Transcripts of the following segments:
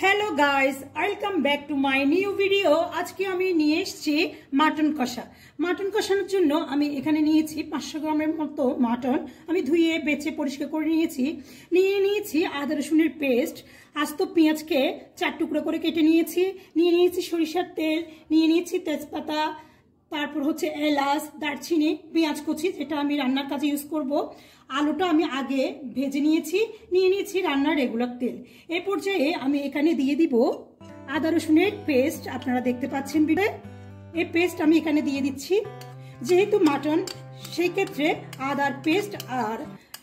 Hello guys, welcome back to my new video. আজকে আমি নিয়ে এসেছি মাটন কষা। মাটন কষানোর জন্য আমি এখানে নিয়েছি 500 গ্রামের মতো মাটন। আমি ধুয়ে বেছে পরিষ্কার করে নিয়েছি আদা রসুনের পেস্ট, আস্ত পেঁয়াজকে 4 টুকরো করে কেটে নিয়েছি সরিষার তেল, নিয়েছি তেজপাতা, তারপর হচ্ছে এলাচ, দারচিনি, পেঁয়াজ কুচি যেটা আমি রান্নার কাজে ইউজ করব। আলুটা আমি আগে ভেজে নিয়েছি রান্নার রেগুলার তেল। এই পর্যায়ে আমি এখানে দিয়ে দিব আদা রসুনের পেস্ট। আপনারা দেখতে পাচ্ছেন ভিডিওতে এই পেস্ট আমি এখানে দিয়ে দিচ্ছি। যেহেতু মাটন সেই ক্ষেত্রে আদার পেস্ট আর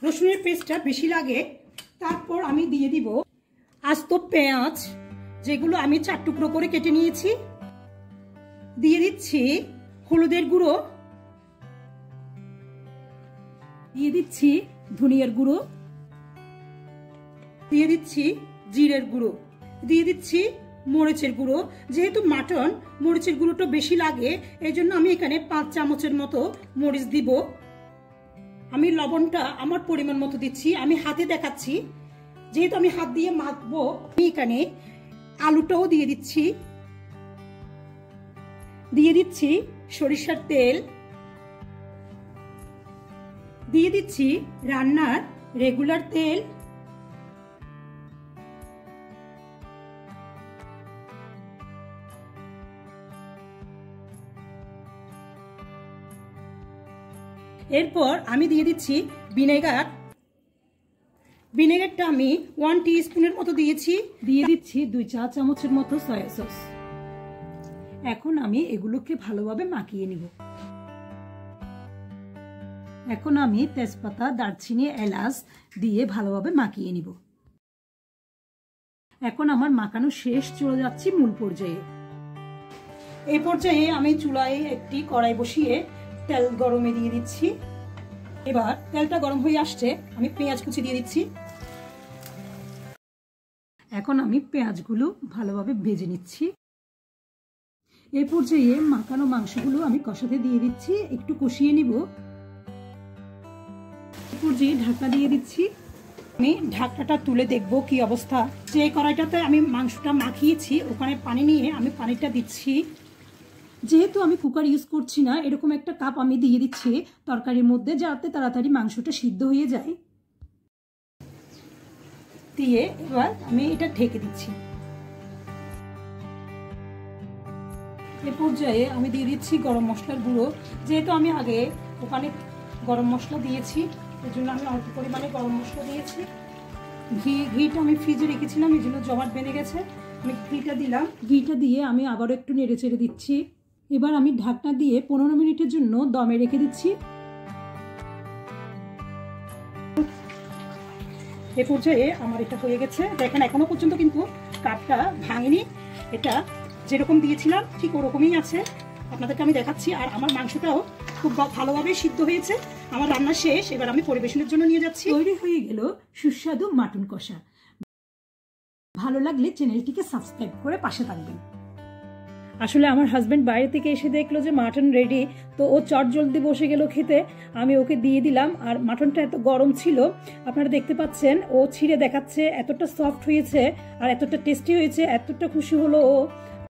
রসুনের পেস্টটা বেশি লাগে। তারপর আমি দিয়ে দিব আস্ত পেঁয়াজ যেগুলো আমি 4 টুকরো করে কেটে নিয়েছি। দিয়ে দিচ্ছি হলুদের গুঁড়ো, দিয়ে দিচ্ছি ধনিয়ার গুঁড়ো, দিয়ে দিচ্ছি জিরের গুঁড়ো, দিয়ে দিচ্ছি মরিচের গুঁড়ো। যেহেতু মাটন মরিচের গুঁড়োটা বেশি লাগে এই জন্য আমি এখানে 5 চামচের মতো মরিচ দিব। আমি লবণটা আমার পরিমাণ মতো দিচ্ছি, আমি হাতে দেখাচ্ছি যেহেতু আমি হাত দিয়ে মাখবো। আমি এখানে আলুটাও দিয়ে দিচ্ছি সরিষার তেল, দিয়ে দিচ্ছি রান্নার রেগুলার তেল, এরপর আমি দিয়ে দিচ্ছি ভিনেগারটা আমি 1 টিস্পুনের মতো দিয়েছি। দিয়ে দিচ্ছি 2 চা চামচের মতো সয়া সস। এখন আমি এগুলোকে ভালোভাবে মাখিয়ে নিব। এখন আমি তেজপাতা, দারচিনি, এলাচ দিয়ে ভালোভাবে মাখিয়ে নিব। এখন আমার মাখানো শেষ, চলে যাচ্ছি মূল পর্যায়ে। এই পর্যায়ে আমি চুলায় একটি কড়াই বসিয়ে তেল গরমে দিয়ে দিচ্ছি। এবার তেলটা গরম হয়ে আসছে, আমি পেঁয়াজ কুচি দিয়ে দিচ্ছি। এখন আমি পেঁয়াজগুলো ভালোভাবে ভেজে নিচ্ছি। এই পর্যায়ে মাখানো মাংসগুলো আমি কষাতে দিয়ে দিচ্ছি, একটু কষিয়ে নিব। এই পর্যায়ে ঢাকনা দিয়ে দিচ্ছি। আমি ঢাকনাটা তুলে দেখব কি অবস্থা। যে কড়াইটাতে আমি মাংসটা মাখিয়েছি ওখানে পানি নিয়ে আমি পানিটা দিচ্ছি। যেহেতু আমি কুকার ইউজ করছি না, এরকম একটা কাপ আমি দিয়ে দিচ্ছি তরকারির মধ্যে যাতে তাড়াতাড়ি মাংসটা সিদ্ধ হয়ে যায়। দিয়ে এবার আমি এটা ঢেকে দিচ্ছি। এ পর্যায়ে আমি দিয়ে দিচ্ছি গরম মশলার গুঁড়ো। যেহেতু আমি আগে ওখানে গরম মশলা দিয়েছি এর জন্য আমি অল্প পরিমাণে গরম মশলা দিয়েছি। ঘিটা আমি ফ্রিজে রেখেছিলাম এই জন্য জমাট বেঁধে গেছে, আমি ঘিটা দিলাম। ঘিটা দিয়ে আমি আবারও একটু নেড়ে চেড়ে দিচ্ছি। এবার আমি ঢাকনা দিয়ে 15 মিনিটের জন্য দমে রেখে দিচ্ছি। এ পর্যায়ে আমার এটা হয়ে গেছে। দেখেন এখনো পর্যন্ত কিন্তু কাপটা ভাঙেনি, এটা যেরকম দিয়েছিলাম ঠিক ওরকমই আছে। আপনাদেরকে আমি দেখাচ্ছি। আর আমার মাংসটাও খুব ভালোভাবে সিদ্ধ হয়েছে। আমার রান্না শেষ, এবার আমি পরিবেশনের জন্য নিয়ে যাচ্ছি। তৈরি হয়ে গেল সুস্বাদু মাটন কষা। ভালো লাগলে চ্যানেলটিকে সাবস্ক্রাইব করে পাশে থাকবেন। আসলে আমার হাজবেন্ড বাইরে থেকে এসে দেখলো যে মাটন রেডি, তো ও চট জলদি বসে গেল খেতে। আমি ওকে দিয়ে দিলাম। আর মাটনটা এত গরম ছিল, আপনারা দেখতে পাচ্ছেন ও ছিঁড়ে দেখাচ্ছে, এতটা সফট হয়েছে আর এতটা টেস্টি হয়েছে, এতটা খুশি হলো ও।